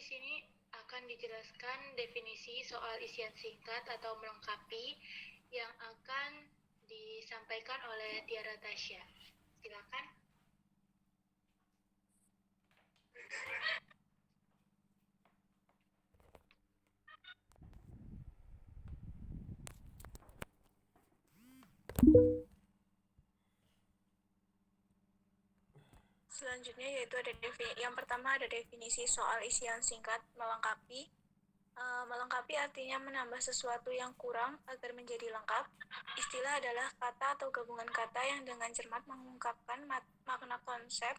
sini akan dijelaskan definisi soal isian singkat atau melengkapi yang akan disampaikan oleh Tiara Tasya. Silakan. Selanjutnya yaitu yang pertama ada definisi soal isian singkat melengkapi. Melengkapi artinya menambah sesuatu yang kurang agar menjadi lengkap. Istilah adalah kata atau gabungan kata yang dengan cermat mengungkapkan makna konsep,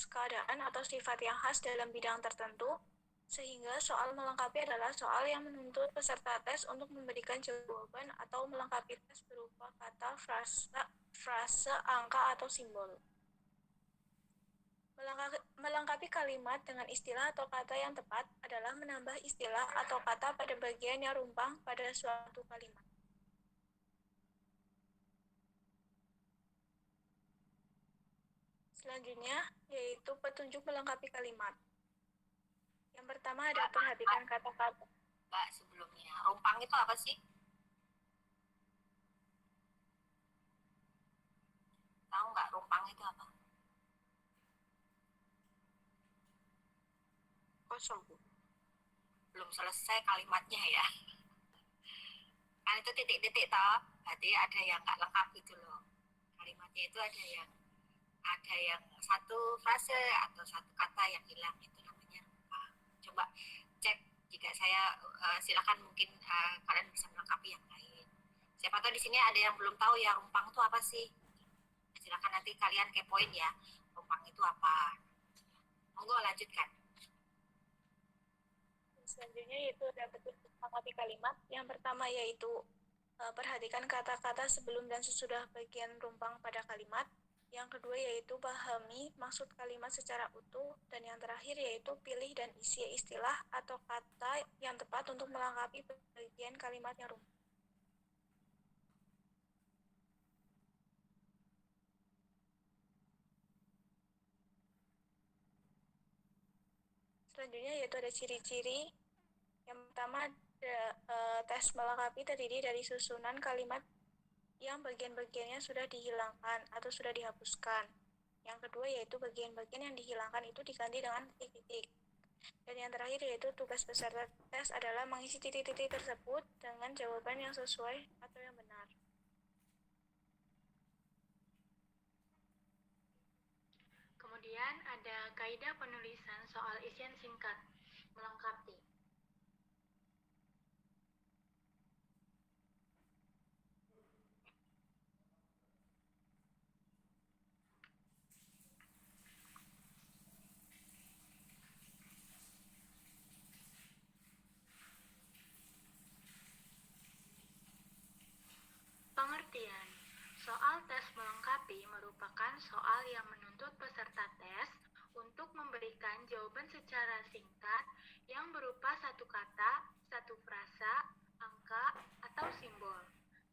keadaan atau sifat yang khas dalam bidang tertentu, sehingga soal melengkapi adalah soal yang menuntut peserta tes untuk memberikan jawaban atau melengkapi tes berupa kata, frase, angka, atau simbol. Melengkapi kalimat dengan istilah atau kata yang tepat adalah menambah istilah atau kata pada bagian yang rumpang pada suatu kalimat. Selanjutnya, yaitu petunjuk melengkapi kalimat. Yang pertama ada perhatikan kata-kata. Mbak, sebelumnya, rumpang itu apa sih? Tahu nggak rumpang itu apa? Kosong. Belum selesai kalimatnya ya. Kan itu titik-titik toh, berarti ada yang nggak lengkap gitu loh. Kalimatnya itu ada yang satu frase atau satu kata yang hilang, itu namanya rumpang. Coba cek jika saya silakan mungkin kalian bisa melengkapi yang lain. Siapa tahu di sini ada yang belum tahu ya rumpang itu apa sih. Silakan nanti kalian kepoin ya, rumpang itu apa. Monggo lanjutkan. Selanjutnya yaitu ada petunjuk melengkapi kalimat. Yang pertama yaitu perhatikan kata-kata sebelum dan sesudah bagian rumpang pada kalimat. Yang kedua yaitu pahami maksud kalimat secara utuh. Dan yang terakhir yaitu pilih dan isi istilah atau kata yang tepat untuk melengkapi bagian kalimat yang rumpang. Selanjutnya yaitu ada ciri-ciri. Yang pertama tes melengkapi terdiri dari susunan kalimat yang bagian-bagiannya sudah dihilangkan atau sudah dihapuskan. Yang kedua yaitu bagian-bagian yang dihilangkan itu diganti dengan titik-titik. Dan yang terakhir yaitu tugas peserta tes adalah mengisi titik-titik tersebut dengan jawaban yang sesuai atau yang benar. Kemudian ada kaidah penulisan soal isian singkat melengkapi. Pengertian. Soal tes melengkapi merupakan soal yang menuntut peserta tes untuk memberikan jawaban secara singkat yang berupa satu kata, satu frasa, angka, atau simbol.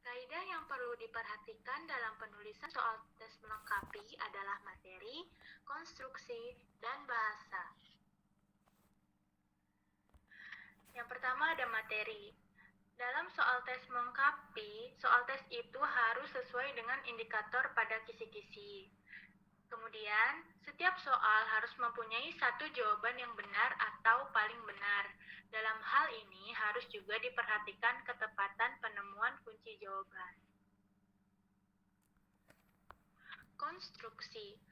Kaidah yang perlu diperhatikan dalam penulisan soal tes melengkapi adalah materi, konstruksi, dan bahasa. Yang pertama ada materi. Dalam soal tes melengkapi, soal tes itu harus sesuai dengan indikator pada kisi-kisi. Kemudian, setiap soal harus mempunyai satu jawaban yang benar atau paling benar. Dalam hal ini harus juga diperhatikan ketepatan penemuan kunci jawaban. Konstruksi.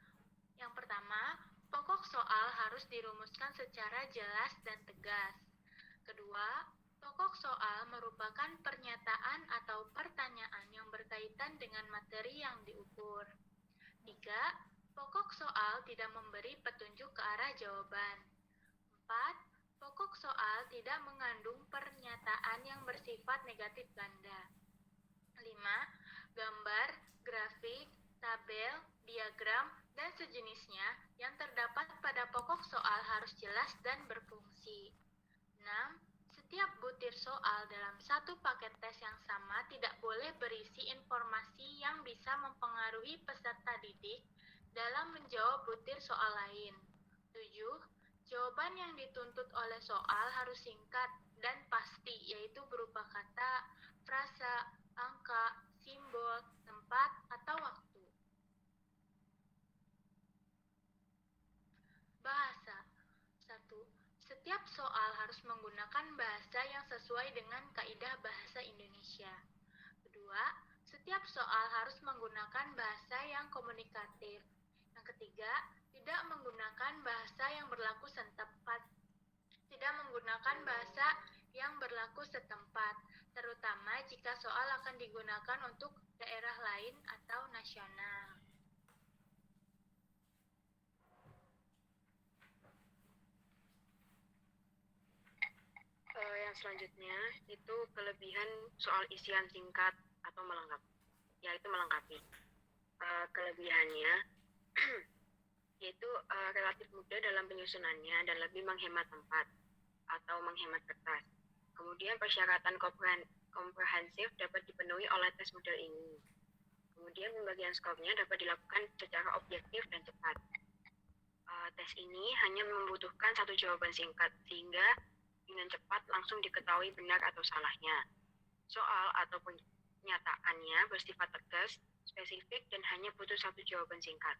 Yang pertama, pokok soal harus dirumuskan secara jelas dan tegas. Kedua, pokok soal merupakan pernyataan atau pertanyaan yang berkaitan dengan materi yang diukur. 3. Pokok soal tidak memberi petunjuk ke arah jawaban. 4. Pokok soal tidak mengandung pernyataan yang bersifat negatif ganda. 5. Gambar, grafik, tabel, diagram, dan sejenisnya yang terdapat pada pokok soal harus jelas dan berfungsi. 6. Setiap butir soal dalam satu paket tes yang sama tidak boleh berisi informasi yang bisa mempengaruhi peserta didik dalam menjawab butir soal lain. 7. Jawaban yang dituntut oleh soal harus singkat dan pasti, yaitu berupa kata, frasa, angka, simbol, tempat, atau waktu. Bahasa. 1. Setiap soal harus menggunakan bahasa yang sesuai dengan kaidah bahasa Indonesia. Kedua, setiap soal harus menggunakan bahasa yang komunikatif. Yang ketiga, tidak menggunakan bahasa yang berlaku setempat. Tidak menggunakan bahasa yang berlaku setempat, terutama jika soal akan digunakan untuk daerah lain atau nasional. Yang selanjutnya itu kelebihan soal isian singkat atau melengkapi, yaitu melengkapi. Kelebihannya yaitu relatif mudah dalam penyusunannya dan lebih menghemat tempat atau menghemat kertas. Kemudian persyaratan komprehensif dapat dipenuhi oleh tes model ini. Kemudian pembagian skornya dapat dilakukan secara objektif dan cepat. Tes ini hanya membutuhkan satu jawaban singkat, sehingga dengan cepat langsung diketahui benar atau salahnya. Soal atau pernyataannya bersifat tegas, spesifik, dan hanya butuh satu jawaban singkat.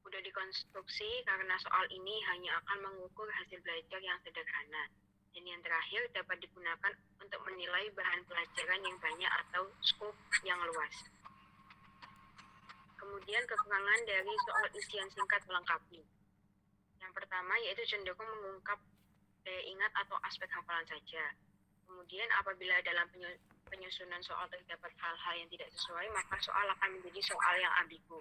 Mudah dikonstruksi karena soal ini hanya akan mengukur hasil belajar yang sederhana. Dan yang terakhir dapat digunakan untuk menilai bahan pelajaran yang banyak atau skop yang luas. Kemudian kekurangan dari soal isian singkat melengkapi. Yang pertama yaitu cenderung mengungkap daya ingat atau aspek hafalan saja. Kemudian apabila dalam penyusunan soal terdapat hal-hal yang tidak sesuai, maka soal akan menjadi soal yang ambigu.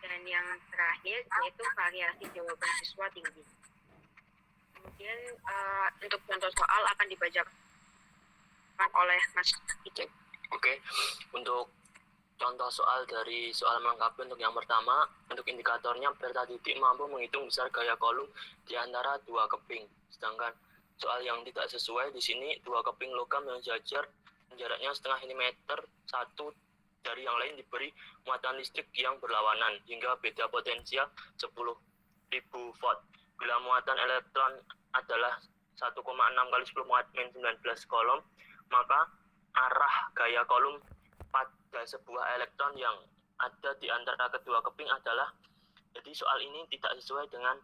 Dan yang terakhir yaitu variasi jawaban siswa tinggi. Kemudian untuk contoh soal akan dibacakan oleh Mas Icek. Oke, untuk contoh soal dari soal melengkapi untuk yang pertama, untuk indikatornya peta titik mampu menghitung besar gaya kolom di antara dua keping. Sedangkan soal yang tidak sesuai di sini dua keping logam yang sejajar jaraknya setengah milimeter satu dari yang lain diberi muatan listrik yang berlawanan hingga beda potensial 10.000 volt. Bila muatan elektron adalah 1,6 kali 10 min 19 kolom, maka arah gaya kolom pada sebuah elektron yang ada di antara kedua keping adalah, jadi soal ini tidak sesuai dengan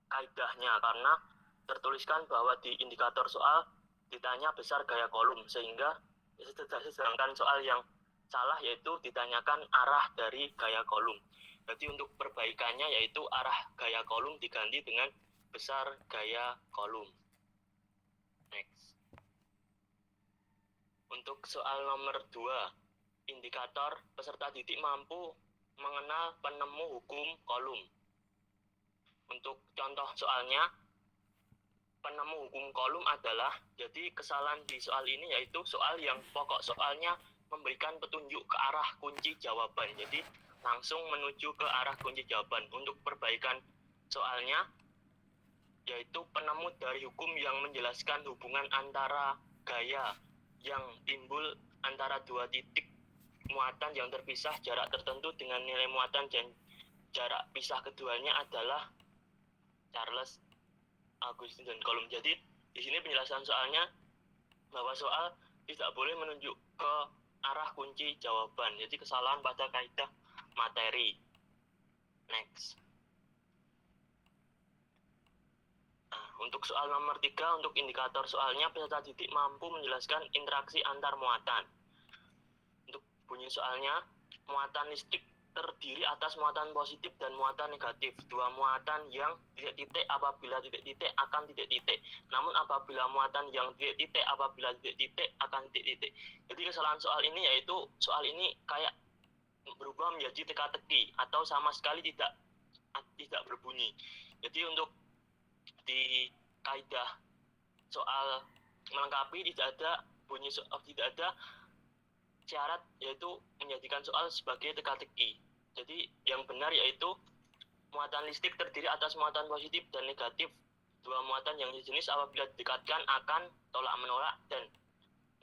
kaidahnya karena tertuliskan bahwa di indikator soal ditanya besar gaya kolom, sehingga sedangkan soal yang salah yaitu ditanyakan arah dari gaya kolom. Jadi untuk perbaikannya yaitu arah gaya kolom diganti dengan besar gaya kolom. Next. Untuk soal nomor 2, indikator peserta didik mampu mengenal penemu hukum kolom. Untuk contoh soalnya, penemu hukum kolom adalah, jadi kesalahan di soal ini yaitu soal yang pokok soalnya memberikan petunjuk ke arah kunci jawaban. Jadi langsung menuju ke arah kunci jawaban. Untuk perbaikan soalnya yaitu penemu dari hukum yang menjelaskan hubungan antara gaya yang timbul antara dua titik muatan yang terpisah jarak tertentu dengan nilai muatan dan jarak pisah keduanya adalah Charles Augustin dan kolom. Jadi di sini penjelasan soalnya bahwa soal tidak boleh menunjuk ke arah kunci jawaban. Jadi kesalahan pada kaidah materi. Next. Nah, untuk soal nomor 3, untuk indikator soalnya peserta didik mampu menjelaskan interaksi antar muatan. Untuk bunyi soalnya, muatan listrik terdiri atas muatan positif dan muatan negatif. Dua muatan yang titik-titik apabila titik-titik akan titik-titik. Namun apabila muatan yang titik-titik apabila titik-titik akan titik-titik. Jadi kesalahan soal ini yaitu soal ini kayak berubah menjadi teka-teki atau sama sekali tidak berbunyi. Jadi untuk di kaidah soal melengkapi tidak ada bunyi soal, tidak ada syarat yaitu menjadikan soal sebagai teka-teki. Jadi yang benar yaitu muatan listrik terdiri atas muatan positif dan negatif. Dua muatan yang sejenis apabila didekatkan akan tolak-menolak, dan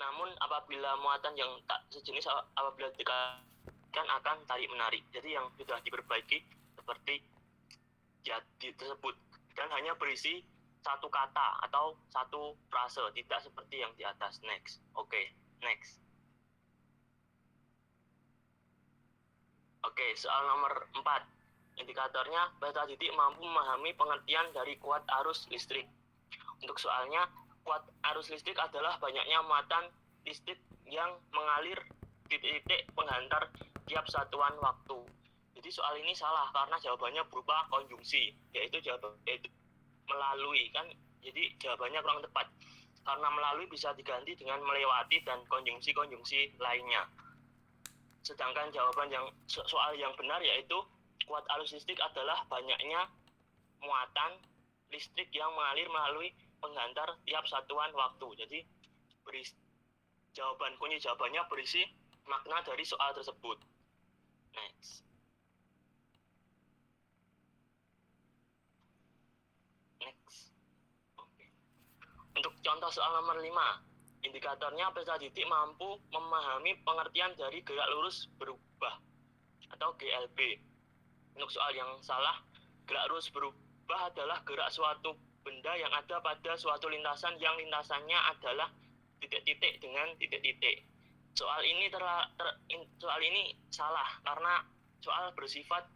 namun apabila muatan yang tak sejenis apabila didekatkan akan tarik-menarik. Jadi yang sudah diperbaiki seperti jadi tersebut. dan hanya berisi satu kata atau satu frase, tidak seperti yang di atas. Next. Oke, next. Oke, soal nomor 4. Indikatornya, peserta didik mampu memahami pengertian dari kuat arus listrik. Untuk soalnya, kuat arus listrik adalah banyaknya muatan listrik yang mengalir titik-titik penghantar tiap satuan waktu. Jadi soal ini salah karena jawabannya berupa konjungsi, yaitu melalui kan. Jadi jawabannya kurang tepat karena melalui bisa diganti dengan melewati dan konjungsi-konjungsi lainnya. Sedangkan jawaban yang soal yang benar yaitu kuat arus listrik adalah banyaknya muatan listrik yang mengalir melalui penghantar tiap satuan waktu. Jadi kunci jawabannya berisi makna dari soal tersebut. Next. Oke. Untuk contoh soal nomor 5, indikatornya peserta didik mampu memahami pengertian dari gerak lurus berubah atau GLB. Untuk soal yang salah, gerak lurus berubah adalah gerak suatu benda yang ada pada suatu lintasan yang lintasannya adalah titik-titik dengan titik-titik. Soal ini salah karena soal bersifat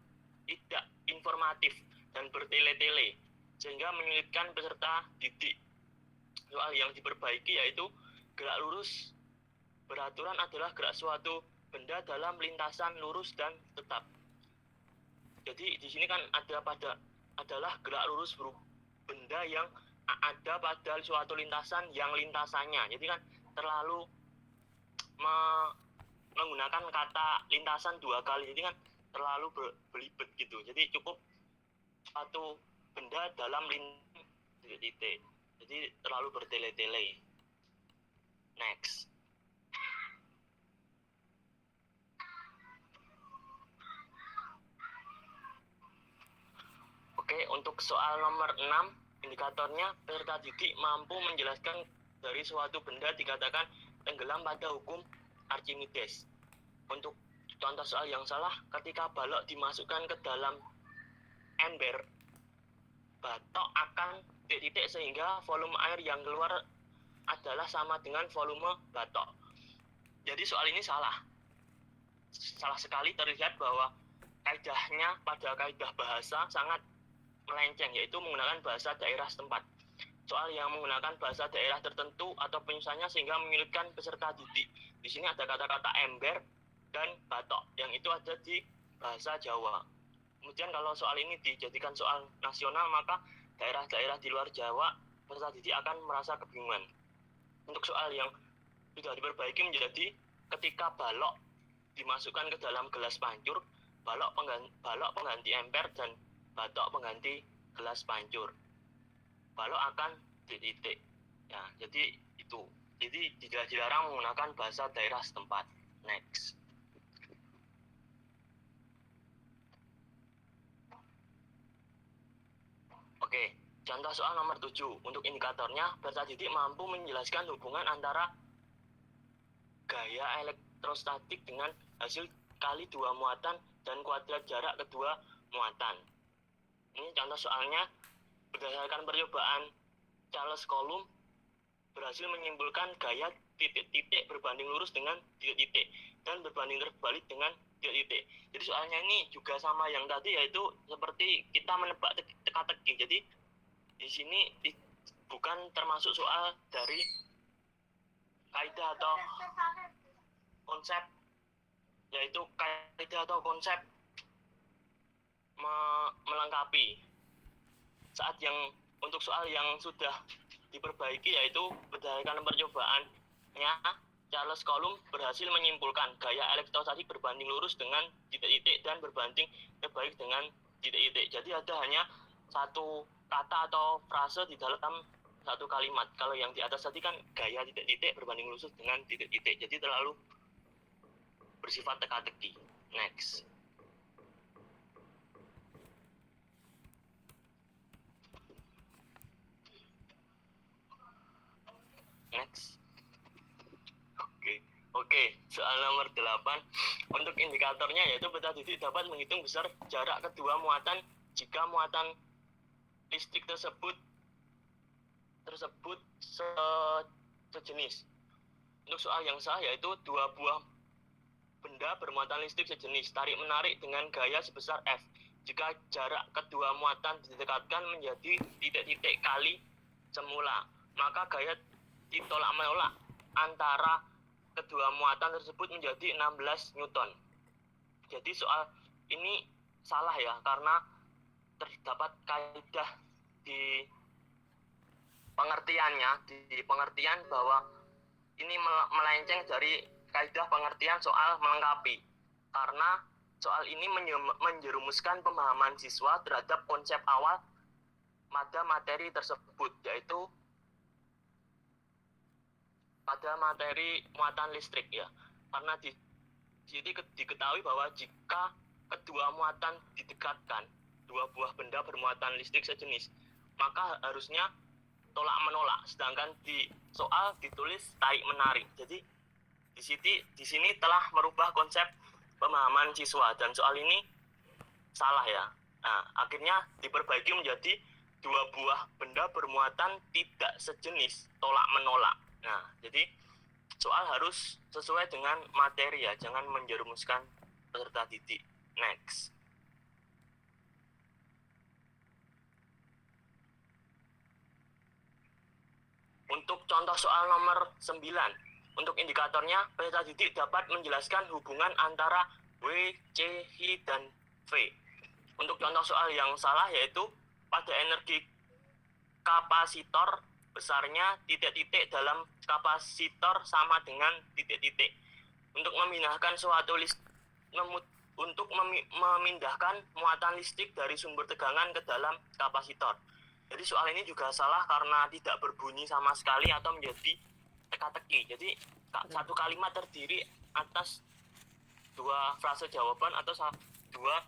tidak informatif dan bertele-tele sehingga menyulitkan peserta didik. Soal yang diperbaiki yaitu gerak lurus beraturan adalah gerak suatu benda dalam lintasan lurus dan tetap. Jadi di sini kan adalah gerak lurus benda yang ada pada suatu lintasan yang lintasannya. Jadi kan terlalu menggunakan kata lintasan 2 kali. Jadi kan terlalu belibet gitu. Jadi cukup suatu benda dalam titik-titik. Jadi terlalu bertele-tele. Next. Oke, untuk soal nomor 6, indikatornya peserta didik mampu menjelaskan dari suatu benda dikatakan tenggelam pada hukum Archimedes. Untuk contoh soal yang salah, ketika balok dimasukkan ke dalam ember, batok akan titik-titik sehingga volume air yang keluar adalah sama dengan volume batok. Jadi soal ini salah sekali, terlihat bahwa kaidahnya pada kaidah bahasa sangat melenceng, yaitu menggunakan bahasa daerah setempat. Soal yang menggunakan bahasa daerah tertentu atau penyusunannya sehingga menyulitkan peserta didik. Di sini ada kata-kata ember dan batok yang itu ada di bahasa Jawa. Kemudian kalau soal ini dijadikan soal nasional, maka daerah-daerah di luar Jawa peserta didik akan merasa kebingungan. Untuk soal yang sudah diperbaiki menjadi ketika balok dimasukkan ke dalam gelas pancur, balok pengganti ember dan batok pengganti gelas pancur. Balok akan titik-titik. Ya, jadi itu. Jadi tidak dilarang menggunakan bahasa daerah setempat. Next. Oke, contoh soal nomor 7. Untuk indikatornya, peserta didik mampu menjelaskan hubungan antara gaya elektrostatik dengan hasil kali 2 muatan dan kuadrat jarak kedua muatan. Ini contoh soalnya, berdasarkan percobaan Charles Coulomb berhasil menyimpulkan gaya titik-titik berbanding lurus dengan titik-titik dan berbanding terbalik dengan titik-titik. Jadi soalnya ini juga sama yang tadi, yaitu seperti kita menebak teka-teki. Jadi di sini bukan termasuk soal dari kaidah atau konsep, yaitu kaidah atau konsep melengkapi. Saat yang untuk soal yang sudah diperbaiki, yaitu berdasarkan percobaannya Charles Coulomb berhasil menyimpulkan gaya elektrostatik berbanding lurus dengan titik-titik dan berbanding terbalik dengan titik-titik. Jadi ada hanya satu kata atau frase di dalam satu kalimat. Kalau yang di atas tadi kan gaya titik-titik berbanding lurus dengan titik-titik. Jadi terlalu bersifat teka-teki. Next. Next. Oke, soal nomor 8. Untuk indikatornya yaitu peserta didik dapat menghitung besar jarak kedua muatan jika muatan listrik tersebut sejenis. Untuk soal yang salah yaitu dua buah benda bermuatan listrik sejenis tarik-menarik dengan gaya sebesar F. Jika jarak kedua muatan didekatkan menjadi titik-titik kali semula, maka gaya ditolak-menolak antara kedua muatan tersebut menjadi 16 Newton. Jadi soal ini salah ya, karena terdapat kaidah di pengertian bahwa ini melenceng dari kaidah pengertian soal melengkapi, karena soal ini menjerumuskan pemahaman siswa terhadap konsep awal pada materi tersebut, yaitu pada materi muatan listrik ya. Karena di sini diketahui bahwa jika kedua muatan didekatkan, dua buah benda bermuatan listrik sejenis, maka harusnya tolak menolak, sedangkan di soal ditulis tarik menarik. Jadi di sini telah merubah konsep pemahaman siswa dan soal ini salah ya. Nah, akhirnya diperbaiki menjadi dua buah benda bermuatan tidak sejenis tolak menolak. Nah, jadi soal harus sesuai dengan materi ya, jangan menjerumuskan peserta didik. Next. Untuk contoh soal nomor 9, untuk indikatornya, peserta didik dapat menjelaskan hubungan antara W, C, H, dan V. Untuk contoh soal yang salah yaitu pada energi kapasitor besarnya titik-titik dalam kapasitor sama dengan titik-titik. Untuk memindahkan memindahkan muatan listrik dari sumber tegangan ke dalam kapasitor. Jadi soal ini juga salah karena tidak berbunyi sama sekali atau menjadi teka-teki. Jadi satu kalimat terdiri atas dua frase jawaban atau dua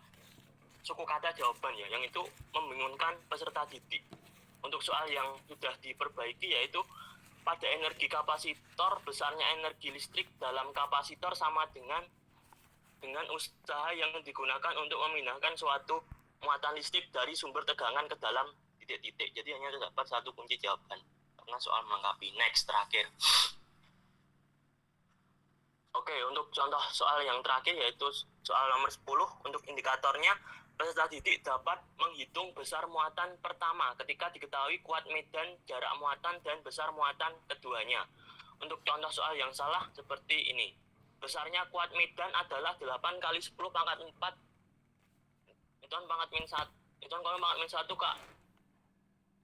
suku kata jawaban ya, yang itu membingungkan peserta didik. Untuk soal yang sudah diperbaiki yaitu pada energi kapasitor besarnya energi listrik dalam kapasitor sama dengan usaha yang digunakan untuk memindahkan suatu muatan listrik dari sumber tegangan ke dalam titik-titik. Jadi hanya terdapat satu kunci jawaban karena soal melengkapi. Next, terakhir. Oke, untuk contoh soal yang terakhir yaitu soal nomor 10. Untuk indikatornya, peserta didik dapat menghitung besar muatan pertama ketika diketahui kuat medan, jarak muatan, dan besar muatan keduanya. Untuk contoh soal yang salah seperti ini. Besarnya kuat medan adalah 8 kali 10 pangkat 4 Newton pangkat min 1 Newton pangkat min 1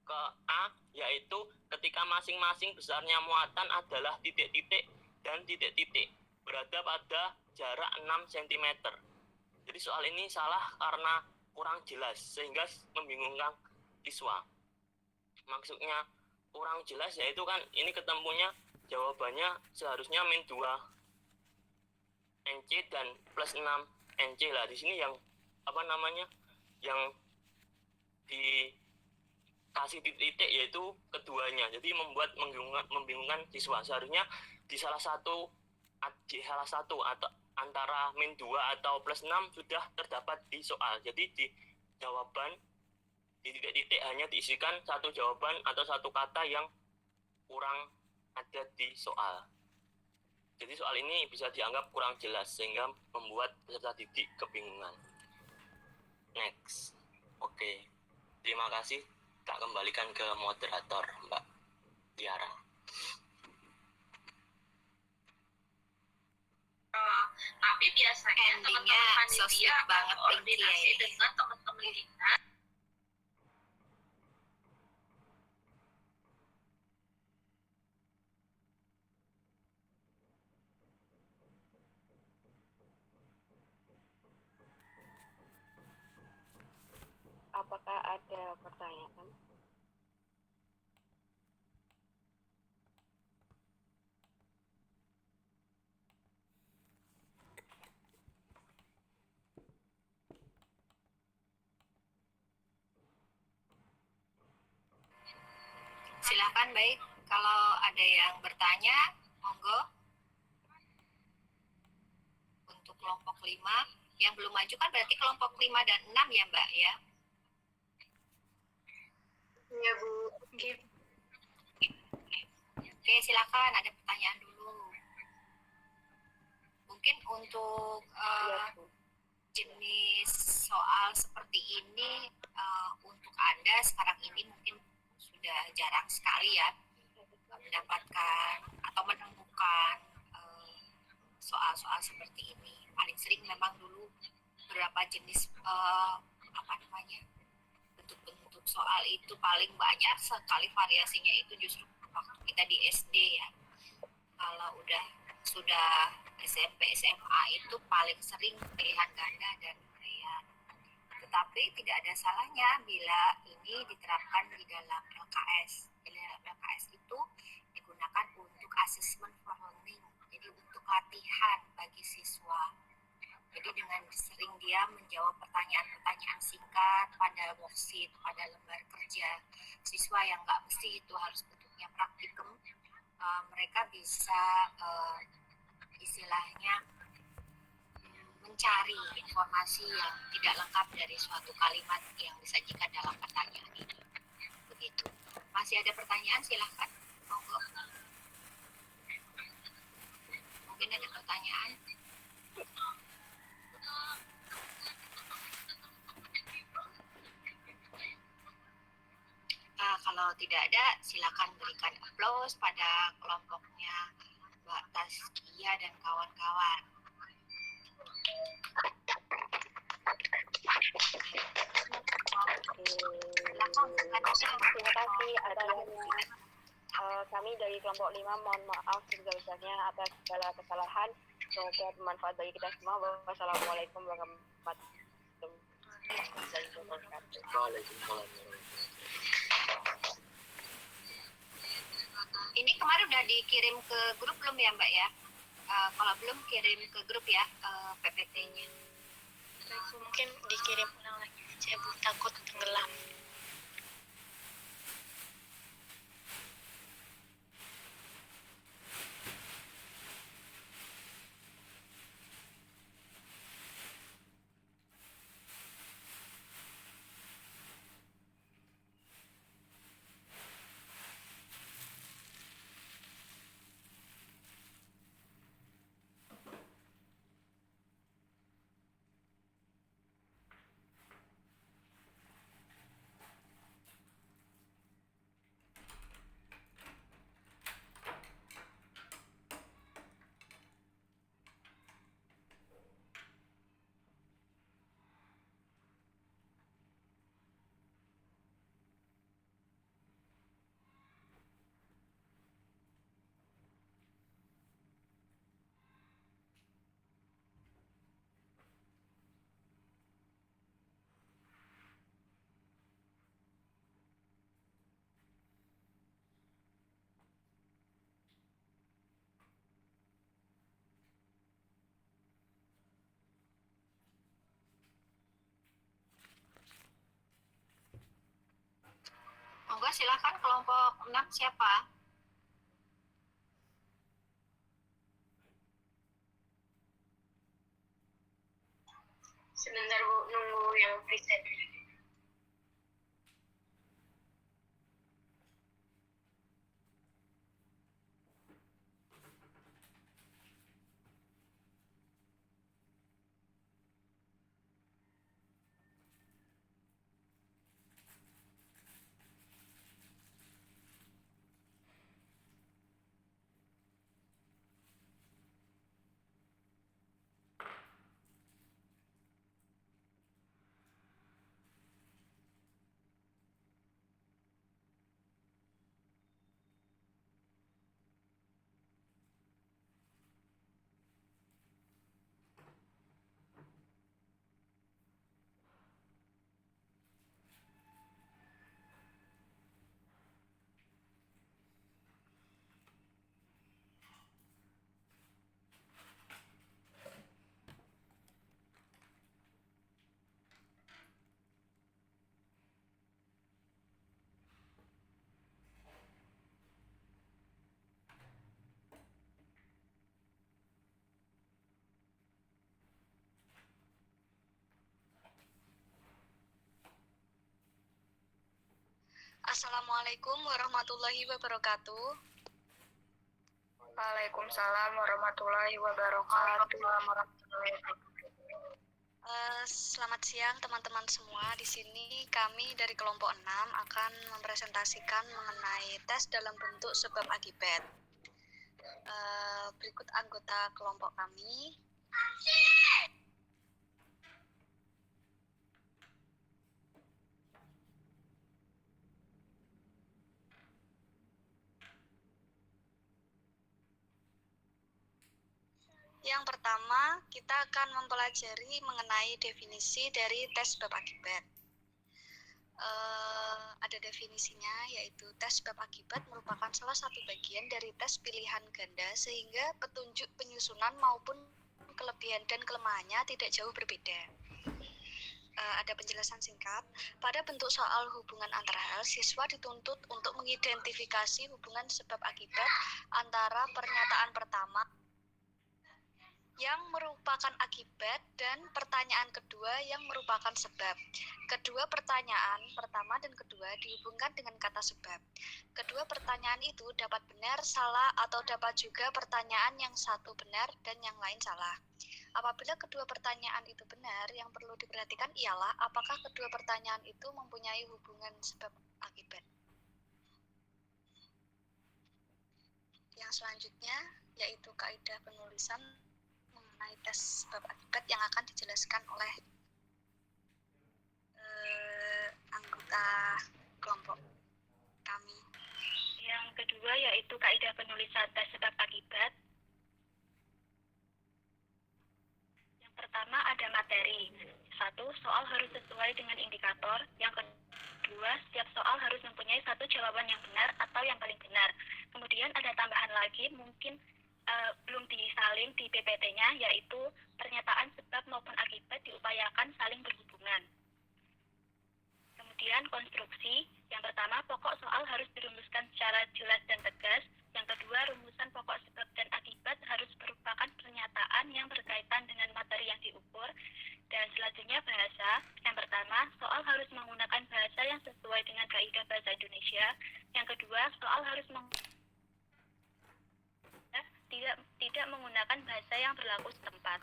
ke A, yaitu ketika masing-masing besarnya muatan adalah titik-titik dan titik-titik berada pada jarak 6 cm. Jadi soal ini salah karena kurang jelas sehingga membingungkan siswa. Maksudnya kurang jelas yaitu kan ini ketemunya jawabannya seharusnya min 2 NC dan plus 6 NC lah. Di sini yang yang dikasih titik yaitu keduanya, jadi membuat membingungkan siswa. Seharusnya di salah satu atau antara min 2 atau plus 6 sudah terdapat di soal. Jadi di jawaban di titik-titik hanya diisikan satu jawaban atau satu kata yang kurang ada di soal. Jadi soal ini bisa dianggap kurang jelas sehingga membuat peserta didik kebingungan. Next. Oke. Terima kasih. Tak kembalikan ke moderator, Mbak Tiara. Tapi biasanya Endingnya teman-teman so sweet panitia banget, koordinasi Pinky, ya. dengan teman-teman kita. Apakah ada pertanyaan? Silakan, baik. Kalau ada yang bertanya, monggo. Untuk kelompok 5, yang belum maju kan berarti kelompok 5 dan 6 ya, Mbak ya. Iya, Bu. Oke. Oke, silakan ada pertanyaan dulu. Mungkin untuk Iya, Bu. jenis soal seperti ini untuk Anda sekarang ini mungkin sudah jarang sekali ya mendapatkan atau menemukan soal-soal seperti ini. Paling sering memang dulu beberapa jenis bentuk-bentuk soal itu paling banyak sekali variasinya itu justru waktu kita di SD ya. Kalau sudah SMP SMA itu paling sering pilihan ganda dan urian. Tetapi tidak ada salahnya bila ini diterapkan di dalam LKS. Di dalam LKS itu digunakan untuk assessment for learning, jadi untuk latihan bagi siswa. Jadi dengan sering dia menjawab pertanyaan-pertanyaan singkat pada worksheet, pada lembar kerja siswa yang nggak mesti itu harus bentuknya praktikum, mereka bisa istilahnya mencari informasi yang tidak lengkap dari suatu kalimat yang disajikan dalam pertanyaan ini. Begitu. Masih ada pertanyaan? Silahkan. Monggo. Mungkin ada pertanyaan. Kalau tidak ada, silakan berikan aplaus pada kelompoknya Mbak Taskia dan kawan-kawan. Terima kasih atas kami dari kelompok 5 mohon maaf sebesar-besarnya atas segala kesalahan. Semoga bermanfaat bagi kita semua. Wassalamualaikum warahmatullahi wabarakatuh. Waalaikumsalam. Ini kemarin udah dikirim ke grup belum ya Mbak ya? Kalau belum kirim ke grup ya PPT-nya. Mungkin dikirim ulang lagi aja, Bu, takut tenggelam. Monggo silakan kelompok 6 siapa? Sebentar Bu, nunggu yang present. Assalamualaikum warahmatullahi wabarakatuh. Waalaikumsalam warahmatullahi wabarakatuh. Selamat siang teman-teman semua. Di sini kami dari kelompok 6 akan mempresentasikan mengenai tes dalam bentuk sebab akibat. Berikut anggota kelompok kami. Yang pertama, kita akan mempelajari mengenai definisi dari tes sebab akibat. Ada definisinya, yaitu tes sebab akibat merupakan salah satu bagian dari tes pilihan ganda sehingga petunjuk penyusunan maupun kelebihan dan kelemahannya tidak jauh berbeda. Ada penjelasan singkat. Pada bentuk soal hubungan antar hal, siswa dituntut untuk mengidentifikasi hubungan sebab akibat antara pernyataan pertama yang merupakan akibat dan pertanyaan kedua yang merupakan sebab. Kedua pertanyaan pertama dan kedua dihubungkan dengan kata sebab. Kedua pertanyaan itu dapat benar, salah, atau dapat juga pertanyaan yang satu benar dan yang lain salah. Apabila kedua pertanyaan itu benar, yang perlu diperhatikan ialah apakah kedua pertanyaan itu mempunyai hubungan sebab akibat. Yang selanjutnya yaitu kaidah penulisan mengenai tes sebab akibat yang akan dijelaskan oleh anggota kelompok kami. Yang kedua yaitu kaidah penulisan tes sebab akibat. Yang pertama ada materi. 1. Soal harus sesuai dengan indikator. Yang kedua, setiap soal harus mempunyai satu jawaban yang benar atau yang paling benar. Kemudian ada tambahan lagi, mungkin belum disalin di PPT-nya, yaitu pernyataan sebab maupun akibat diupayakan saling berhubungan. Kemudian konstruksi, yang pertama pokok soal harus dirumuskan secara jelas dan tegas. Yang kedua, rumusan pokok sebab dan akibat harus merupakan pernyataan yang berkaitan dengan materi yang diukur. Dan selanjutnya bahasa, yang pertama soal harus menggunakan bahasa yang sesuai dengan kaidah bahasa Indonesia. Yang kedua, soal harus tidak menggunakan bahasa yang berlaku setempat.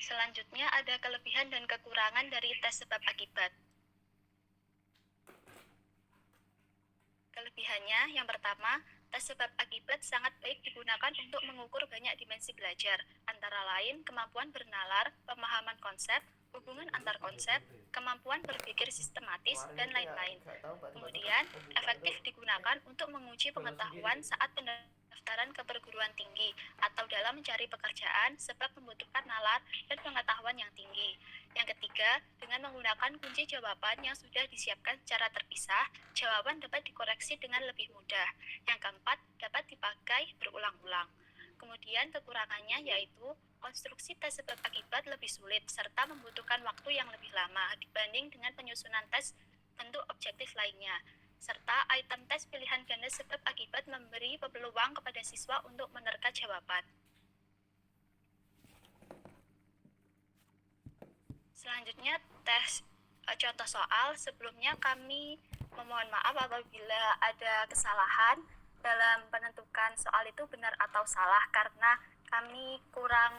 Selanjutnya ada kelebihan dan kekurangan dari tes sebab akibat. Kelebihannya, yang pertama, tes sebab akibat sangat baik digunakan untuk mengukur banyak dimensi belajar, antara lain kemampuan bernalar, pemahaman konsep, hubungan antar konsep, kemampuan berpikir sistematis, dan lain-lain. Kemudian, efektif digunakan untuk menguji pengetahuan saat pendaftaran ke perguruan tinggi atau dalam mencari pekerjaan sebab membutuhkan nalar dan pengetahuan yang tinggi. Yang ketiga, dengan menggunakan kunci jawaban yang sudah disiapkan secara terpisah, jawaban dapat dikoreksi dengan lebih mudah. Yang keempat, dapat dipakai berulang-ulang. Kemudian kekurangannya yaitu konstruksi tes sebab akibat lebih sulit serta membutuhkan waktu yang lebih lama dibanding dengan penyusunan tes bentuk objektif lainnya. Serta item tes pilihan ganda sebab akibat memberi peluang kepada siswa untuk menerka jawaban. Selanjutnya tes contoh soal. Sebelumnya kami memohon maaf apabila ada kesalahan dalam penentukan soal itu benar atau salah karena kami kurang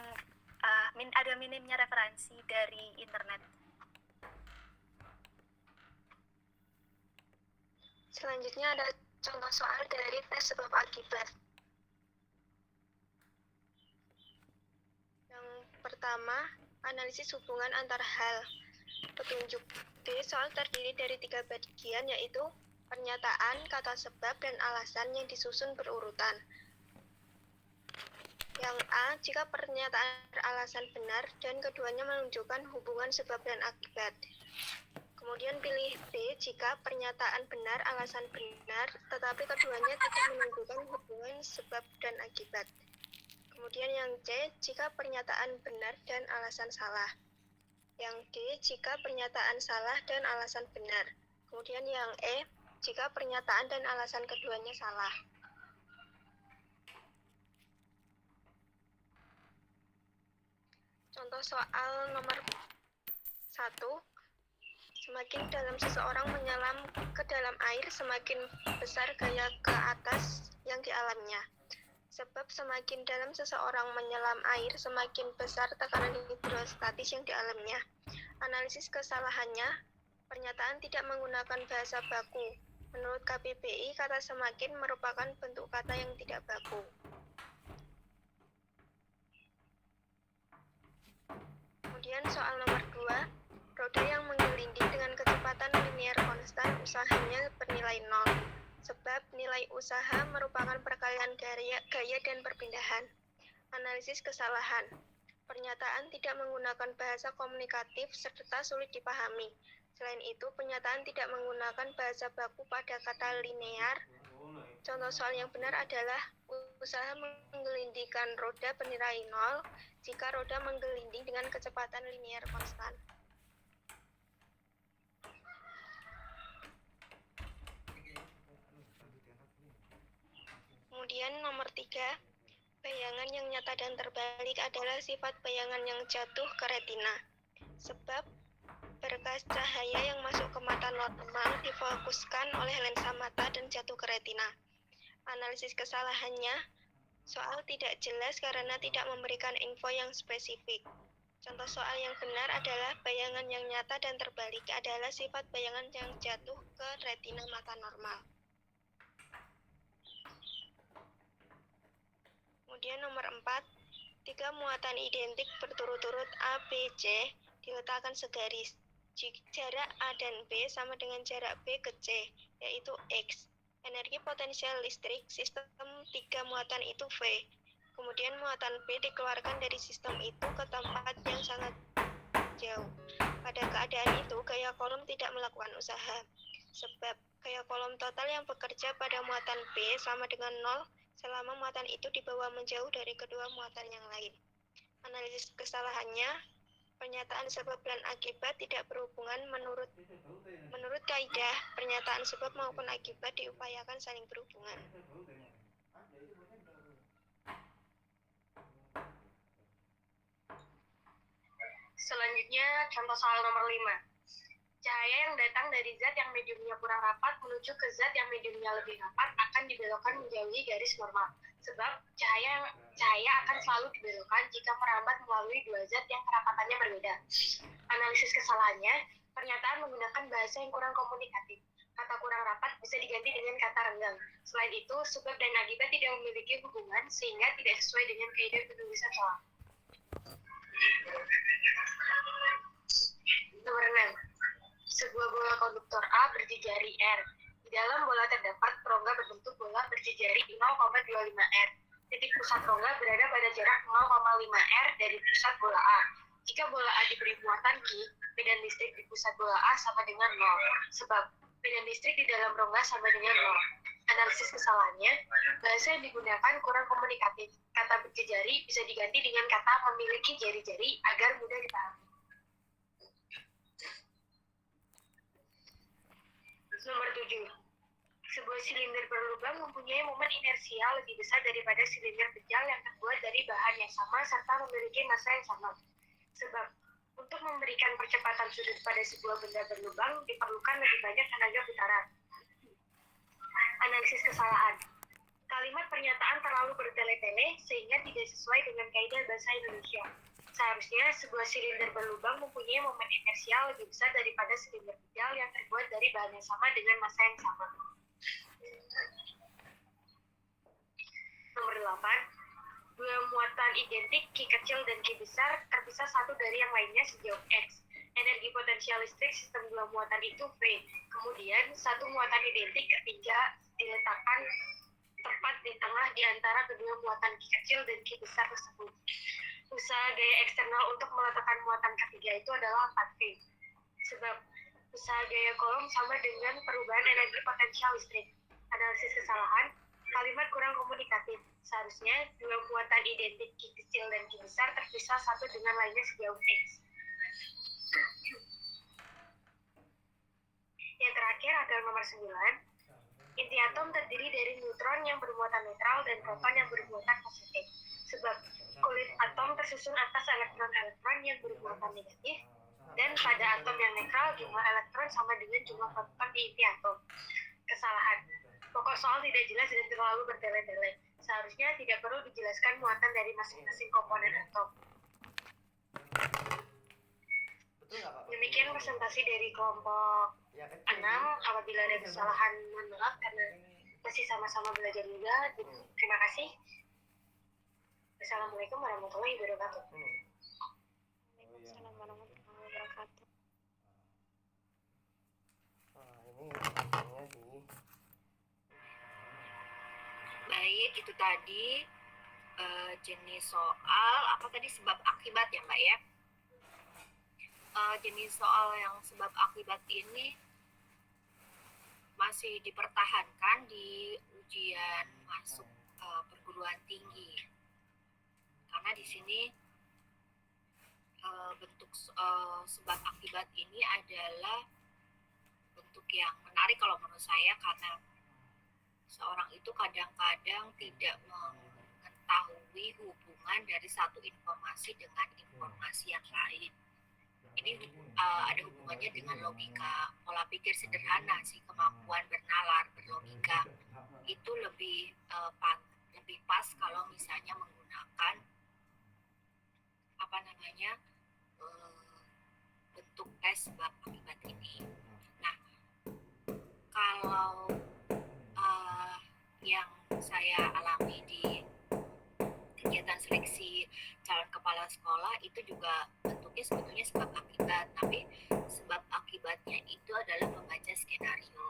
ada minimnya referensi dari internet. Selanjutnya ada contoh soal dari tes sebab akibat. Yang pertama, analisis hubungan antar hal. Petunjuk D, soal terdiri dari 3 bagian, yaitu pernyataan, kata sebab, dan alasan yang disusun berurutan. Yang A, jika pernyataan alasan benar dan keduanya menunjukkan hubungan sebab dan akibat. Kemudian pilih B, jika pernyataan benar, alasan benar, tetapi keduanya tidak menunjukkan hubungan sebab dan akibat. Kemudian yang C, jika pernyataan benar dan alasan salah. Yang D, jika pernyataan salah dan alasan benar. Kemudian yang E, jika pernyataan dan alasan keduanya salah. Contoh soal nomor 1. Semakin dalam seseorang menyelam ke dalam air, semakin besar gaya ke atas yang dialaminya. Sebab semakin dalam seseorang menyelam air, semakin besar tekanan hidrostatis yang dialaminya. Analisis kesalahannya, pernyataan tidak menggunakan bahasa baku. Menurut KBBI, kata semakin merupakan bentuk kata yang tidak baku. Kemudian soal nomor 2, roda yang menggelinding dengan kecepatan linear konstan usahanya bernilai 0. Sebab nilai usaha merupakan perkalian gaya dan perpindahan. Analisis kesalahan. Pernyataan tidak menggunakan bahasa komunikatif serta sulit dipahami. Selain itu, pernyataan tidak menggunakan bahasa baku pada kata linear. Contoh soal yang benar adalah usaha menggelindingkan roda bernilai 0 jika roda menggelinding dengan kecepatan linear konstan. Kemudian nomor 3, bayangan yang nyata dan terbalik adalah sifat bayangan yang jatuh ke retina. Sebab berkas cahaya yang masuk ke mata normal difokuskan oleh lensa mata dan jatuh ke retina. Analisis kesalahannya, soal tidak jelas karena tidak memberikan info yang spesifik. Contoh soal yang benar adalah bayangan yang nyata dan terbalik adalah sifat bayangan yang jatuh ke retina mata normal. Kemudian nomor 4, 3 muatan identik berturut-turut A, B, C diletakkan segaris. Jarak A dan B sama dengan jarak B ke C, yaitu X. Energi potensial listrik sistem 3 muatan itu V. Kemudian muatan B dikeluarkan dari sistem itu ke tempat yang sangat jauh. Pada keadaan itu, gaya kolom tidak melakukan usaha. Sebab gaya kolom total yang bekerja pada muatan B sama dengan 0 selama muatan itu dibawa menjauh dari kedua muatan yang lain. Analisis kesalahannya, pernyataan sebab dan akibat tidak berhubungan menurut kaidah pernyataan sebab maupun akibat diupayakan saling berhubungan. Selanjutnya, contoh soal nomor 5. Cahaya yang datang dari zat yang mediumnya kurang rapat menuju ke zat yang mediumnya lebih rapat akan dibelokkan menjauhi garis normal. Sebab cahaya akan selalu dibelokkan jika merambat melalui dua zat yang kerapatannya berbeda. Analisis kesalahannya, pernyataan menggunakan bahasa yang kurang komunikatif. Kata kurang rapat bisa diganti dengan kata renggang. Selain itu, sebab dan akibat tidak memiliki hubungan sehingga tidak sesuai dengan kaidah penulisan soal. Nomor 6. Sebuah bola konduktor A berjejari R. Di dalam bola terdapat rongga berbentuk bola berjejari 0,25 R. Titik pusat rongga berada pada jarak 0,5 R dari pusat bola A. Jika bola A diberi muatan Q, medan listrik di pusat bola A sama dengan 0. Sebab medan listrik di dalam rongga sama dengan 0. Analisis kesalahannya, bahasa yang digunakan kurang komunikatif. Kata berjejari bisa diganti dengan kata memiliki jari-jari agar mudah dipahami. Nomor 7. Sebuah silinder berlubang mempunyai momen inersial lebih besar daripada silinder pejal yang terbuat dari bahan yang sama serta memiliki massa yang sama. Sebab, untuk memberikan percepatan sudut pada sebuah benda berlubang diperlukan lebih banyak tenaga putaran. Analisis kesalahan. Kalimat pernyataan terlalu bertele-tele sehingga tidak sesuai dengan kaidah bahasa Indonesia. Seharusnya sebuah silinder berlubang mempunyai momen inersial lebih besar daripada silinder pejal yang terbuat dari bahan yang sama dengan massa yang sama. Nomor 8. Dua muatan identik Q kecil dan Q besar terpisah satu dari yang lainnya sejauh X. Energi potensial listrik sistem dua muatan itu V. Kemudian satu muatan identik ketiga diletakkan tepat di tengah di antara kedua muatan Q kecil dan Q besar tersebut. Usaha gaya eksternal untuk meletakkan muatan ketiga itu adalah 4V. Sebab usaha gaya kolom sama dengan perubahan energi potensial listrik. Analisis kesalahan, kalimat kurang komunikatif. Seharusnya dua muatan identik Q kecil dan Q besar terpisah satu dengan lainnya sejauh X. Yang terakhir adalah nomor 9. Inti atom terdiri dari neutron yang bermuatan netral dan proton yang bermuatan positif. Sebab kulit atom tersusun atas elektron-elektron yang bermuatan negatif, Dan pada atom yang netral, jumlah elektron sama dengan jumlah proton di inti atom. Kesalahan. Pokok soal tidak jelas dan terlalu bertele-tele. Seharusnya tidak perlu dijelaskan muatan dari masing-masing komponen atom. Demikian presentasi dari kelompok 6. Apabila ada kesalahan, mohon maaf karena masih sama-sama belajar juga. Terima kasih. Assalamualaikum warahmatullahi wabarakatuh. Waalaikumsalam warahmatullahi wabarakatuh. Baik, itu tadi jenis soal apa tadi sebab akibat ya Mbak ya. Jenis soal yang sebab akibat ini masih dipertahankan di ujian masuk perguruan tinggi. Karena di sini bentuk sebab akibat ini adalah bentuk yang menarik kalau menurut saya, karena seorang itu kadang-kadang tidak mengetahui hubungan dari satu informasi dengan informasi yang lain. Ini ada hubungannya dengan logika, pola pikir sederhana sih, kemampuan bernalar, berlogika. Itu lebih pas kalau misalnya menggunakan bentuk tes sebab akibat ini. Nah, kalau yang saya alami di kegiatan seleksi calon kepala sekolah itu juga bentuknya sebetulnya sebab akibat, tapi sebab akibatnya itu adalah membaca skenario.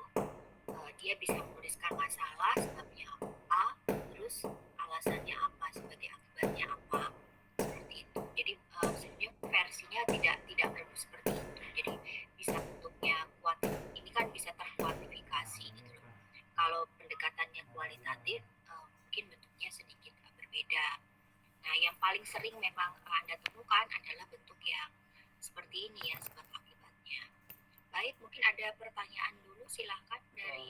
Dia bisa menuliskan masalah sebabnya A, terus alasannya apa, sebagai akibatnya apa, seperti itu. Jadi sebenarnya versinya tidak perlu seperti itu. Jadi bisa bentuknya ini kan bisa terkuantifikasi gitu loh. Kalau pendekatannya kualitatif mungkin bentuknya sedikit berbeda. Nah, yang paling sering memang Anda temukan adalah bentuk yang seperti ini ya, sebab akibatnya. Baik, mungkin ada pertanyaan dulu, silahkan dari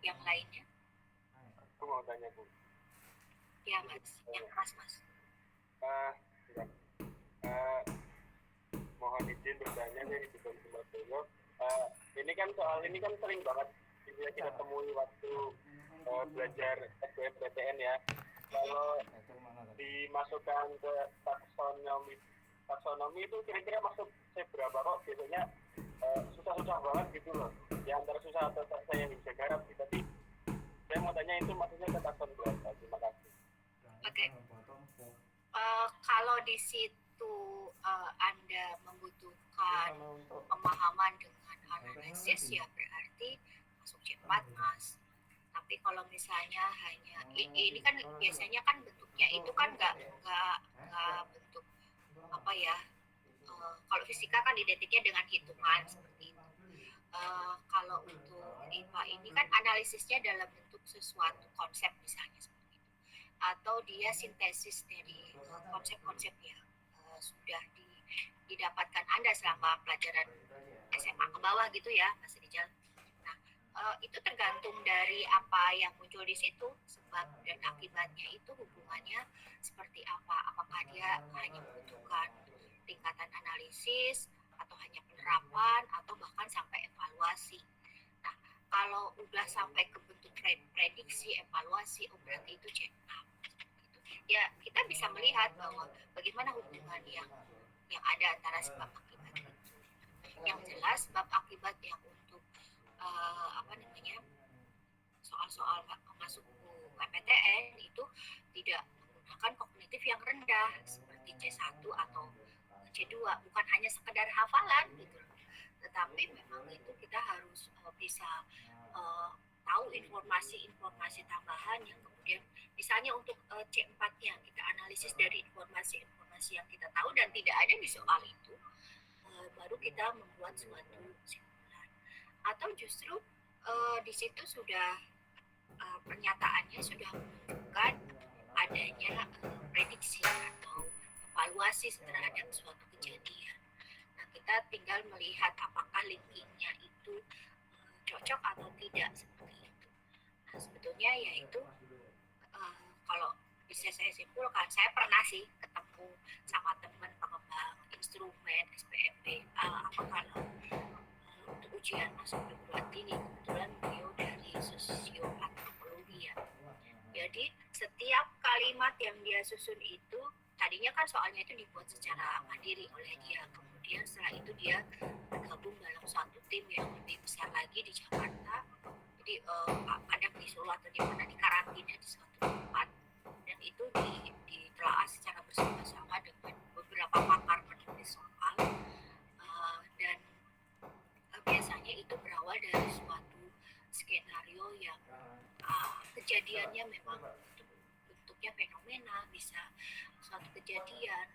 yang lainnya. Aku mau tanya, Bu. Ya, Mas. Yang Mas. Mohon izin bertanya dari Bidang Sumatera. Ini kan soal ini kan sering banget kita temui waktu belajar SBMPTN ya. Kalau dimasukkan ke taksonomi itu kira-kira masuk seberapa kok? Biasanya susah-susah banget gitu loh. Ya antara susah atau saya yang bisa garap. Tapi saya mau tanya itu maksudnya ke takson berapa? Terima kasih. Oke. Kalau di situ Anda membutuhkan pemahaman dengan analisis ya berarti masuk C4 Mas. Tapi kalau misalnya hanya ini kan biasanya kan bentuknya itu kan nggak bentuk apa ya, kalau fisika kan identiknya dengan hitungan seperti itu. Kalau untuk IPA ini kan analisisnya dalam bentuk sesuatu konsep misalnya seperti itu, atau dia sintesis dari konsep-konsep yang sudah didapatkan Anda selama pelajaran SMA ke bawah gitu ya Mas Rijal. Itu tergantung dari apa yang muncul di situ, sebab dan akibatnya itu hubungannya seperti apa. Apakah dia hanya membutuhkan tingkatan analisis, atau hanya penerapan, atau bahkan sampai evaluasi. Nah, kalau udah sampai ke bentuk prediksi, evaluasi, berarti itu C6. Ya, kita bisa melihat bahwa bagaimana hubungan yang ada antara sebab akibat itu. Yang jelas sebab akibat yang untuk soal-soal masuk PTN itu tidak menggunakan kognitif yang rendah seperti C1 atau C2, bukan hanya sekedar hafalan gitu, tetapi memang itu kita harus bisa tahu informasi-informasi tambahan yang kemudian misalnya untuk C4-nya kita analisis dari informasi-informasi yang kita tahu dan tidak ada di soal itu, baru kita membuat suatu kesimpulan. Atau justru di situ sudah pernyataannya sudah menunjukkan adanya prediksi atau evaluasi terhadap suatu kejadian. Nah, kita tinggal melihat apakah linkingnya itu cocok atau tidak seperti itu. Nah, sebetulnya yaitu kalau bisa saya simpulkan, saya pernah sih ketemu aku sama teman pengembang instrumen SPMB apa kalau untuk ujian masuk perguruan tinggi kebetulan beliau dari sosioantropologi ya. Jadi setiap kalimat yang dia susun itu tadinya kan soalnya itu dibuat secara mandiri oleh dia, kemudian setelah itu dia bergabung dalam suatu tim yang lebih besar lagi di Jakarta. Jadi kadang di Solo atau di mana, di karantina di suatu tempat, dan itu ditelaah secara bersama-sama dengan beberapa pakar penulis soal, dan biasanya itu berawal dari suatu skenario yang kejadiannya memang bentuknya fenomena, bisa suatu kejadian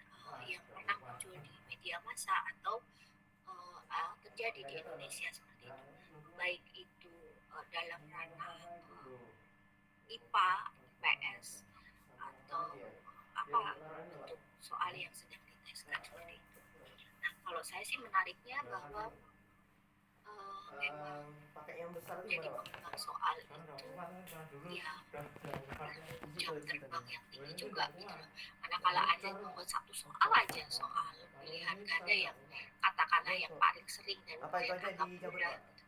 yang pernah muncul di media massa atau terjadi di Indonesia seperti itu, baik itu dalam ranah IPA, IPS atau apa bentuk soal yang sedang diteskan seperti itu. Nah, kalau saya sih menariknya bahwa memang jadi pengembangan soal itu ya jam terbang yang tinggi juga gitu loh. Karena kalau Anda membuat satu soal aja, soal pilihan ganda yang katakanlah yang paling sering dan yang agak mudah gitu.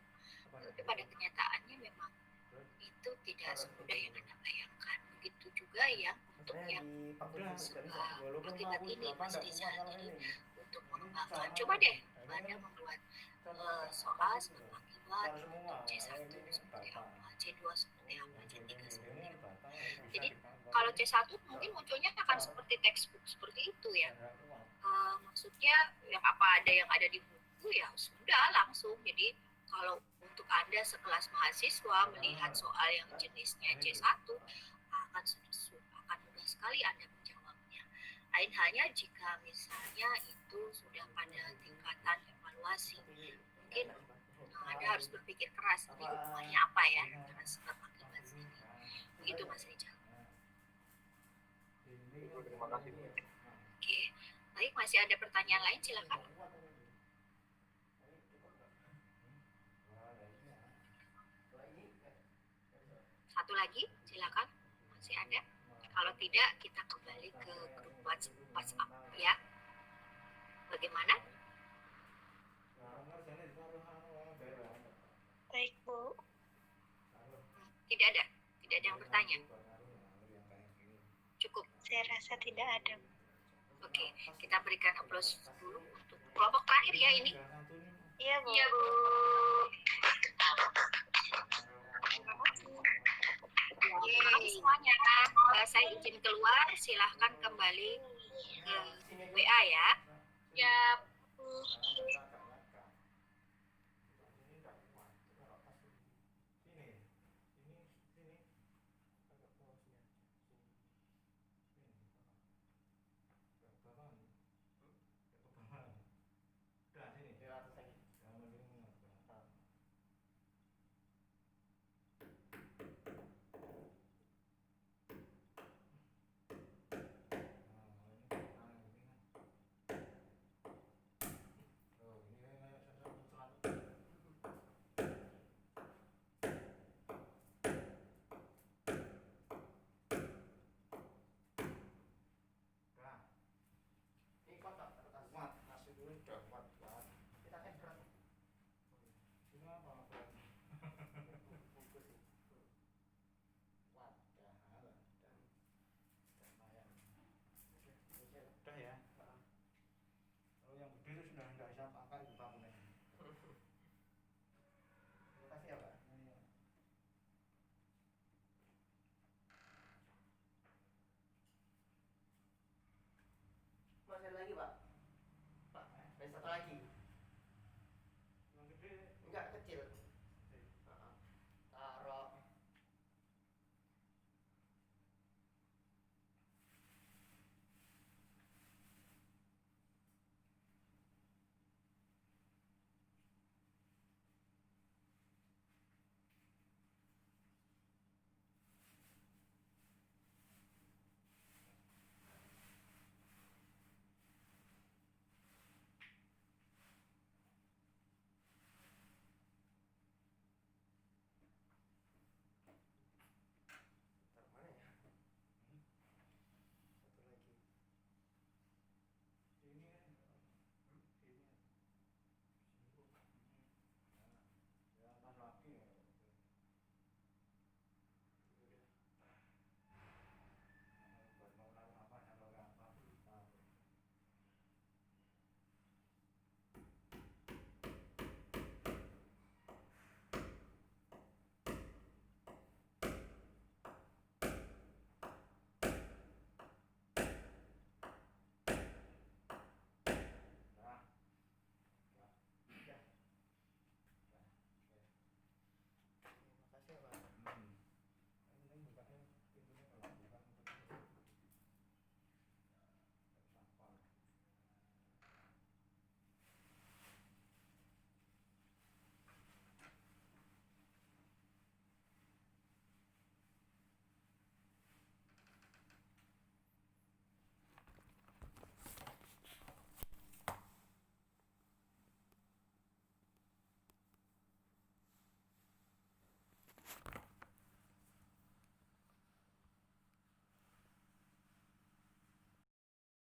Tapi pada kenyataannya memang itu tidak semudah yang Anda bayangkan. Begitu juga yang untuk yang bertingkat ini Mas Rizal. Jadi untuk mengembangkan, coba deh Anda membuat soal sebab akibat untuk C1 seperti apa, C2 seperti apa, C3 seperti apa. Jadi kalau C1 mungkin munculnya akan seperti textbook seperti itu ya. Maksudnya yang apa ada yang ada di buku ya sudah langsung. Jadi kalau untuk Anda sekelas mahasiswa melihat soal yang jenisnya C1 akan mudah sekali Anda menjawabnya. Lain halnya jika misalnya itu sudah pada tingkatan evaluasi, mungkin Anda harus berpikir keras, ini hubungannya apa ya antara sebab akibat ini. Begitu Mas Rizal. Terima kasih. Oke, baik, masih ada pertanyaan lain, silakan. Satu lagi, silakan. Masih ada? Kalau tidak, kita kembali ke grup WhatsApp ya. Bagaimana? Baik, Bu. Tidak ada yang bertanya. Cukup. Saya rasa tidak ada. Oke, kita berikan aplaus dulu untuk kelompok terakhir ya ini. Iya, Bu. Iya, Bu. Yeay, semuanya. Saya izin keluar, silahkan kembali ke WA ya. Ya.